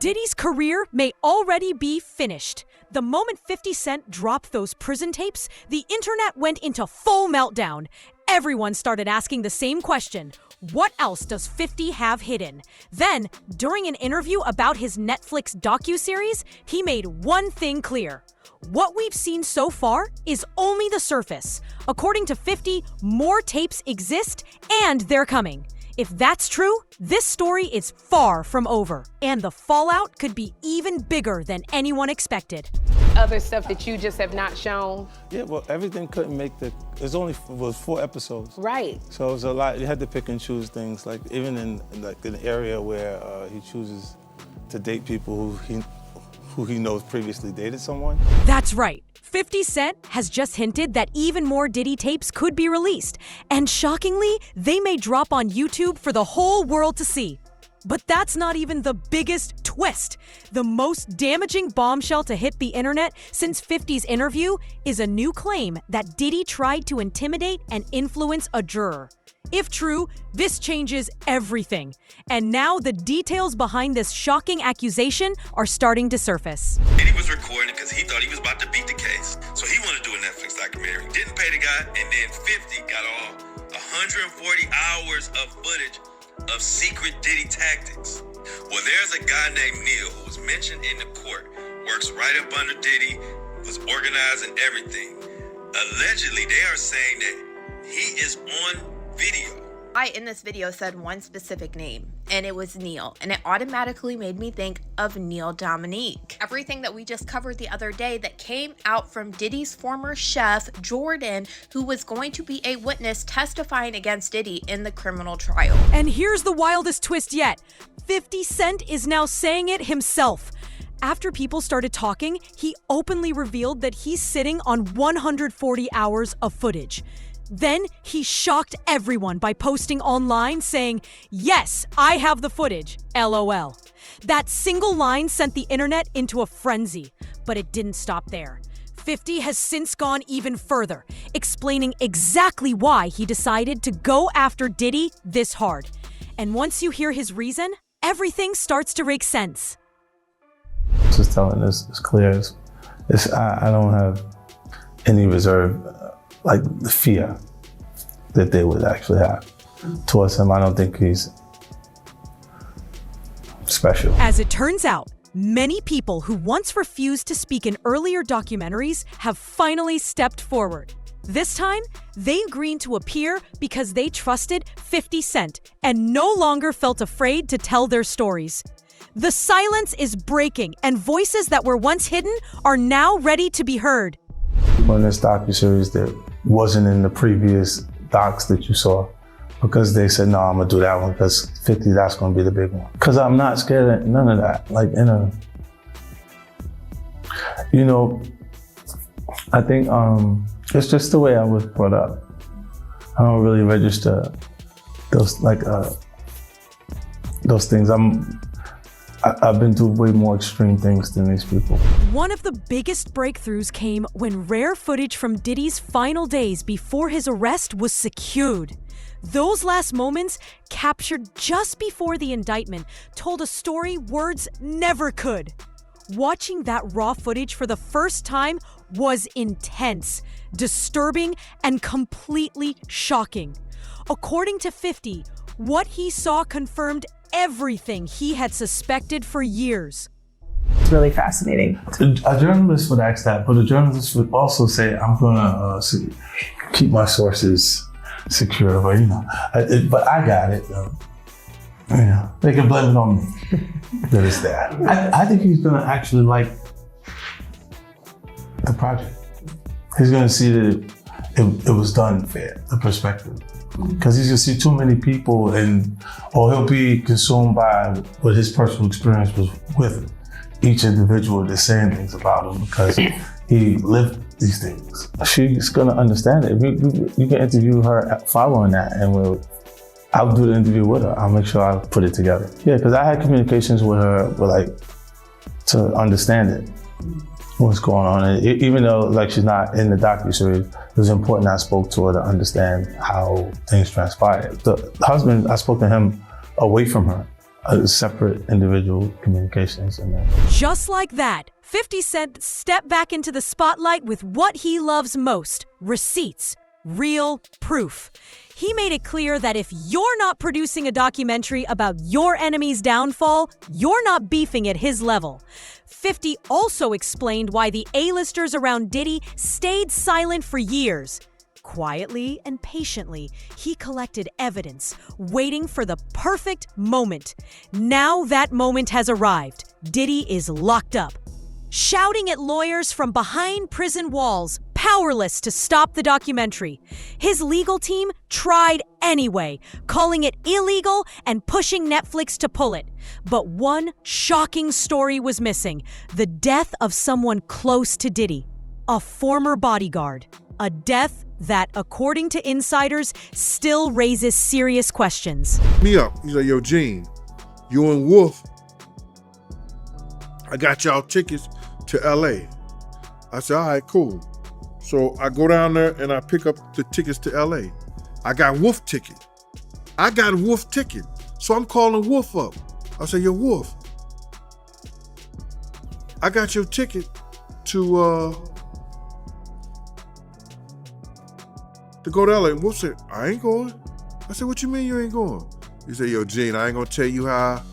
Diddy's career may already be finished. The moment 50 Cent dropped those prison tapes, the internet went into full meltdown. Everyone started asking the same question. What else does 50 have hidden? Then, during an interview about his Netflix docuseries, he made one thing clear. What we've seen so far is only the surface. According to 50, more tapes exist and they're coming. If that's true, this story is far from over, and the fallout could be even bigger than anyone expected. Other stuff that you just have not shown? Yeah, well, everything couldn't make was 4 episodes. Right. So it was a lot. You had to pick and choose things, like even in an area where he chooses to date people who he knows previously dated someone. That's right. 50 Cent has just hinted that even more Diddy tapes could be released, and shockingly, they may drop on YouTube for the whole world to see. But that's not even the biggest twist. The most damaging bombshell to hit the internet since 50's interview is a new claim that Diddy tried to intimidate and influence a juror. If true, this changes everything. And now the details behind this shocking accusation are starting to surface. Diddy was recording because he thought he was about to beat the case. So he wanted to do a Netflix documentary. Didn't pay the guy, and then 50 got all 140 hours of footage of secret Diddy tactics. Well, there's a guy named Neil who was mentioned in the court, works right up under Diddy, was organizing everything. Allegedly, they are saying that he is on video. I, in this video, said one specific name, and it was Neil, and it automatically made me think of Neil Dominique. Everything that we just covered the other day that came out from Diddy's former chef, Jordan, who was going to be a witness testifying against Diddy in the criminal trial. And here's the wildest twist yet. 50 Cent is now saying it himself. After people started talking, he openly revealed that he's sitting on 140 hours of footage. Then he shocked everyone by posting online saying, "Yes, I have the footage, LOL." That single line sent the internet into a frenzy, but it didn't stop there. 50 has since gone even further, explaining exactly why he decided to go after Diddy this hard. And once you hear his reason, everything starts to make sense. Just telling this as clear as I don't have any reserve. Like the fear that they would actually have towards him. I don't think he's special. As it turns out, many people who once refused to speak in earlier documentaries have finally stepped forward. This time, they agreed to appear because they trusted 50 Cent and no longer felt afraid to tell their stories. The silence is breaking, and voices that were once hidden are now ready to be heard. On this docuseries that wasn't in the previous docs that you saw, because they said, no, I'm gonna do that one because 50, that's gonna be the big one. Because I'm not scared of none of that. Like I think it's just the way I was brought up. I don't really register those things. I've been through way more extreme things than these people. One of the biggest breakthroughs came when rare footage from Diddy's final days before his arrest was secured. Those last moments, captured just before the indictment, told a story words never could. Watching that raw footage for the first time was intense, disturbing, and completely shocking. According to 50, what he saw confirmed everything he had suspected for years. It's really fascinating. A journalist would ask that, but a journalist would also say, I'm gonna keep my sources secure, but but I got it. They can blame it on me that it's that. I think he's gonna actually like the project. He's gonna see that it was done fair, the perspective. Because he's gonna see too many people or he'll be consumed by what his personal experience was with each individual that's saying things about him because he lived these things. She's gonna understand it. You can interview her following that and I'll do the interview with her. I'll make sure I put it together. Yeah, because I had communications with her to understand it. What's going on, and even though she's not in the docuseries, it was important I spoke to her to understand how things transpired. The husband, I spoke to him away from her. separate individual communications in there. Just like that, 50 Cent stepped back into the spotlight with what he loves most: receipts, real proof. He made it clear that if you're not producing a documentary about your enemy's downfall, you're not beefing at his level. 50 also explained why the A-listers around Diddy stayed silent for years. Quietly and patiently, he collected evidence, waiting for the perfect moment. Now that moment has arrived. Diddy is locked up, shouting at lawyers from behind prison walls, powerless to stop the documentary. His legal team tried anyway, calling it illegal and pushing Netflix to pull it. But one shocking story was missing: the death of someone close to Diddy, a former bodyguard. A death that, according to insiders, still raises serious questions. Me up. He's like, yo, Gene, you and Wolf, I got y'all tickets to LA. I said, all right, cool. So I go down there and I pick up the tickets to LA. I got Wolf ticket. So I'm calling Wolf up. I say, yo, Wolf, I got your ticket to go to LA. And Wolf said, I ain't going. I said, what you mean you ain't going? He said, yo, Gene, I ain't gonna tell you how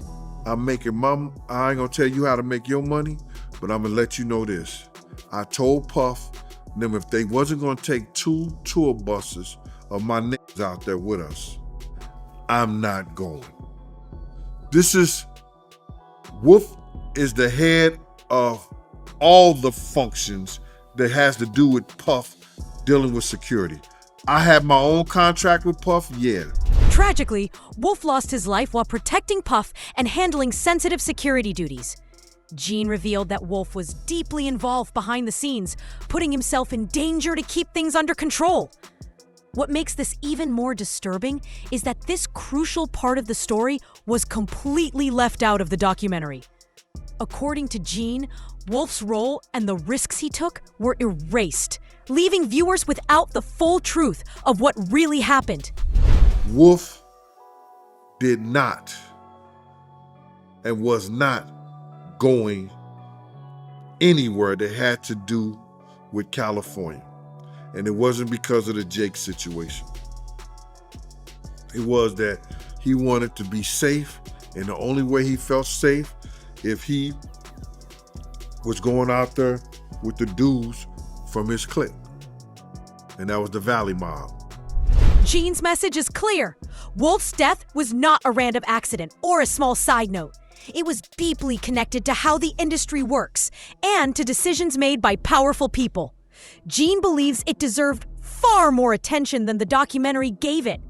I'm making I ain't gonna tell you how to make your money, but I'm gonna let you know this. I told Puff them if they wasn't gonna take 2 tour buses of my niggas out there with us, I'm not going. Wolf is the head of all the functions that has to do with Puff dealing with security. I have my own contract with Puff, yeah. Tragically, Wolf lost his life while protecting Puff and handling sensitive security duties. Gene revealed that Wolf was deeply involved behind the scenes, putting himself in danger to keep things under control. What makes this even more disturbing is that this crucial part of the story was completely left out of the documentary. According to Gene, Wolf's role and the risks he took were erased, leaving viewers without the full truth of what really happened. Wolf did not and was not going anywhere that had to do with California. And it wasn't because of the Jake situation. It was that he wanted to be safe, and the only way he felt safe if he was going out there with the dudes from his clique. And that was the Valley Mob. Gene's message is clear. Wolf's death was not a random accident or a small side note. It was deeply connected to how the industry works and to decisions made by powerful people. Gene believes it deserved far more attention than the documentary gave it.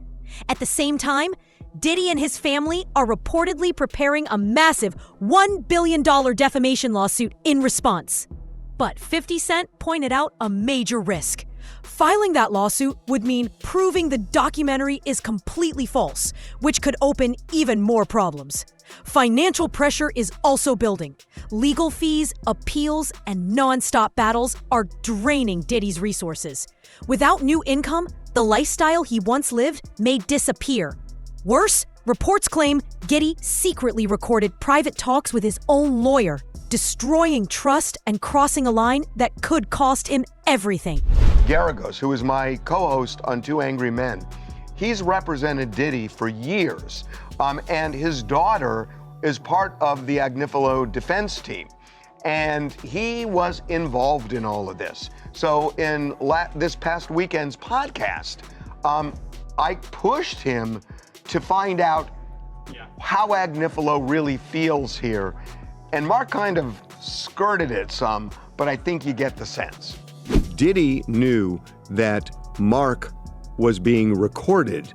At the same time, Diddy and his family are reportedly preparing a massive $1 billion defamation lawsuit in response. But 50 Cent pointed out a major risk. Filing that lawsuit would mean proving the documentary is completely false, which could open even more problems. Financial pressure is also building. Legal fees, appeals, and non-stop battles are draining Diddy's resources. Without new income, the lifestyle he once lived may disappear. Worse, reports claim Diddy secretly recorded private talks with his own lawyer, destroying trust and crossing a line that could cost him everything. Garagos, who is my co-host on Two Angry Men, he's represented Diddy for years, and his daughter is part of the Agnifilo defense team, and he was involved in all of this. So in this past weekend's podcast, I pushed him to find out how Agnifilo really feels here, and Mark kind of skirted it some, but I think you get the sense. Diddy knew that Mark was being recorded,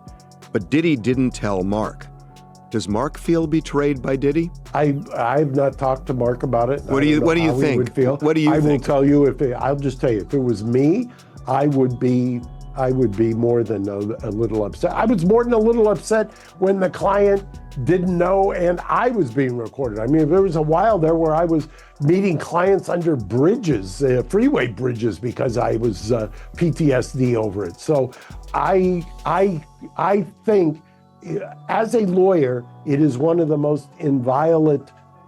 but Diddy didn't tell Mark. Does Mark feel betrayed by Diddy? I've not talked to Mark about it. What do you think? Would feel. What do you think? I will tell you, I'll just tell you, if it was me, I would be more than a little upset. I was more than a little upset when the client didn't know and I was being recorded. I mean, there was a while there where I was meeting clients under bridges, freeway bridges, because I was PTSD over it. So I think as a lawyer, it is one of the most inviolate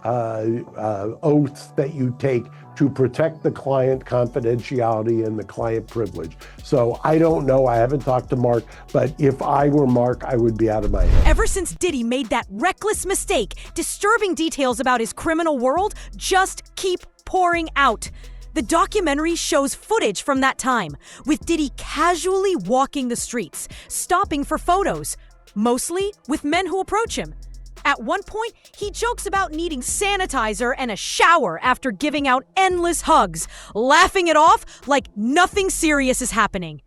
oaths that you take to protect the client confidentiality and the client privilege. So I don't know, I haven't talked to Mark, but if I were Mark, I would be out of my head. Ever since Diddy made that reckless mistake, disturbing details about his criminal world just keep pouring out. The documentary shows footage from that time, with Diddy casually walking the streets, stopping for photos, mostly with men who approach him. At one point, he jokes about needing sanitizer and a shower after giving out endless hugs, laughing it off like nothing serious is happening.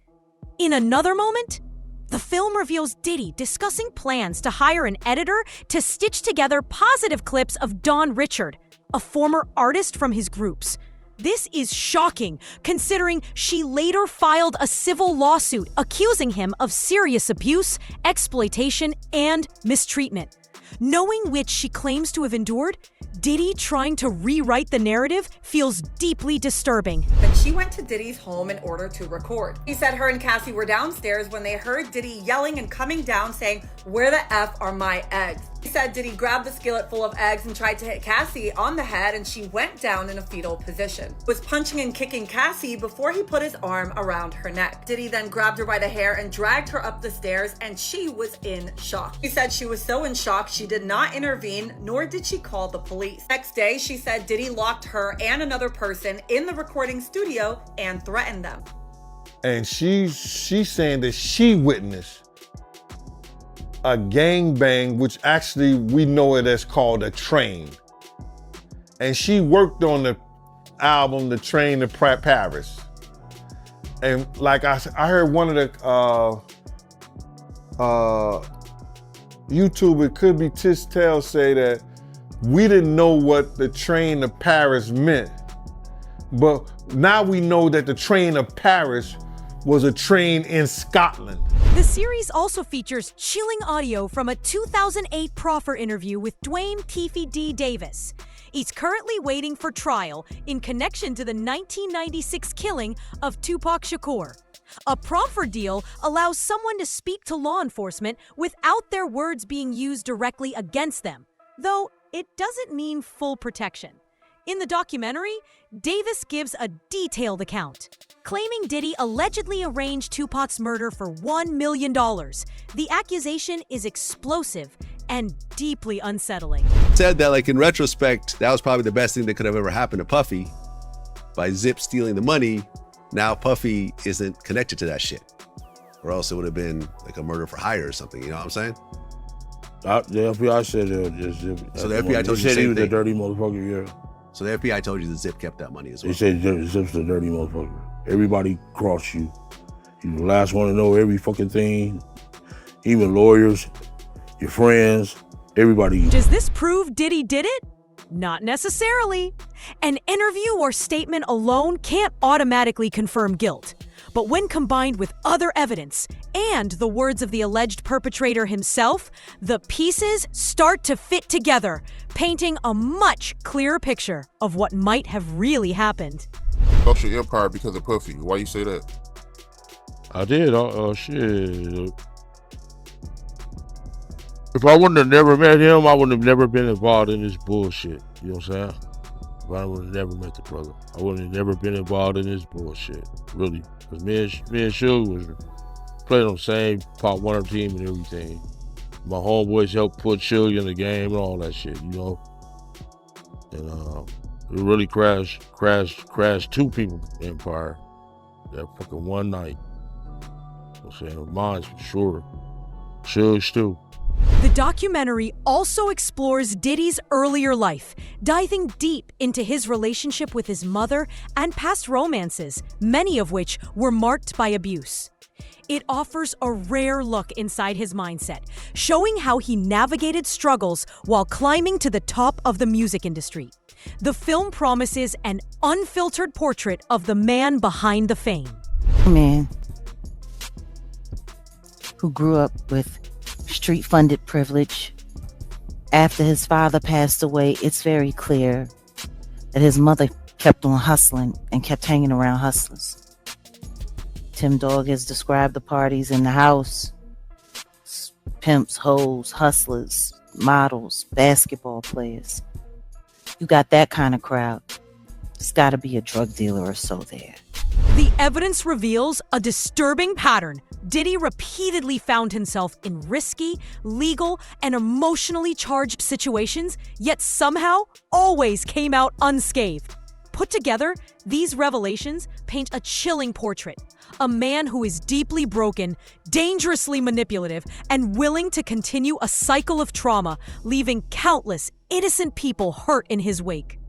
In another moment, the film reveals Diddy discussing plans to hire an editor to stitch together positive clips of Dawn Richard, a former artist from his groups. This is shocking, considering she later filed a civil lawsuit accusing him of serious abuse, exploitation, and mistreatment. Knowing which she claims to have endured, Diddy trying to rewrite the narrative feels deeply disturbing. But she went to Diddy's home in order to record. He said her and Cassie were downstairs when they heard Diddy yelling and coming down saying, "Where the F are my eggs?" He said Diddy grabbed the skillet full of eggs and tried to hit Cassie on the head, and she went down in a fetal position. He was punching and kicking Cassie before he put his arm around her neck. Diddy then grabbed her by the hair and dragged her up the stairs, and she was in shock. She said she was so in shock she did not intervene, nor did she call the police. Next day, she said Diddy locked her and another person in the recording studio and threatened them. And she's saying that she witnessed a gangbang, which actually we know it as called a train. And she worked on the album, The Train to Paris. And like I heard one of the YouTube, it could be Tistel, say that we didn't know what the train to Paris meant. But now we know that the train to Paris was a train in Scotland. The series also features chilling audio from a 2008 proffer interview with Dwayne "Teefy D" Davis. He's currently waiting for trial in connection to the 1996 killing of Tupac Shakur. A proffer deal allows someone to speak to law enforcement without their words being used directly against them, though it doesn't mean full protection. In the documentary, Davis gives a detailed account, claiming Diddy allegedly arranged Tupac's murder for $1 million. The accusation is explosive and deeply unsettling. Said that, like, in retrospect, that was probably the best thing that could have ever happened to Puffy. By Zip stealing the money, now Puffy isn't connected to that shit. Or else it would have been like a murder for hire or something, you know what I'm saying? The FBI said Zip. So the FBI told you the said he same was thing? a dirty motherfucker, yeah. So the FBI told you that Zip kept that money as well? They said Zip's a dirty motherfucker. Everybody crossed you. You the last one to know every fucking thing. Even lawyers, your friends, everybody. Does this prove Diddy did it? Not necessarily. An interview or statement alone can't automatically confirm guilt. But when combined with other evidence and the words of the alleged perpetrator himself, the pieces start to fit together, painting a much clearer picture of what might have really happened. Lost your empire because of Puffy. Why you say that? I did. Shit. If I wouldn't have never met him, I wouldn't have never been involved in this bullshit. You know what I'm saying? If I would have never met the brother, I wouldn't have never been involved in this bullshit. Really. Because me and Suge was playing on the same Pop Warner team and everything. My homeboys helped put Suge in the game and all that shit, you know? And it really crashed two people's empire that fucking one night. You know what I'm saying? Mine's for sure. Suge's too. The documentary also explores Diddy's earlier life, diving deep into his relationship with his mother and past romances, many of which were marked by abuse. It offers a rare look inside his mindset, showing how he navigated struggles while climbing to the top of the music industry. The film promises an unfiltered portrait of the man behind the fame. A man who grew up with street-funded privilege. After his father passed away, it's very clear that his mother kept on hustling and kept hanging around hustlers. Tim Dog has described the parties in the house. pimps, hoes, hustlers, models, basketball players. You got that kind of crowd. There's got to be a drug dealer or so there. The evidence reveals a disturbing pattern. Diddy repeatedly found himself in risky, legal, and emotionally charged situations, yet somehow always came out unscathed. Put together, these revelations paint a chilling portrait. A man who is deeply broken, dangerously manipulative, and willing to continue a cycle of trauma, leaving countless innocent people hurt in his wake.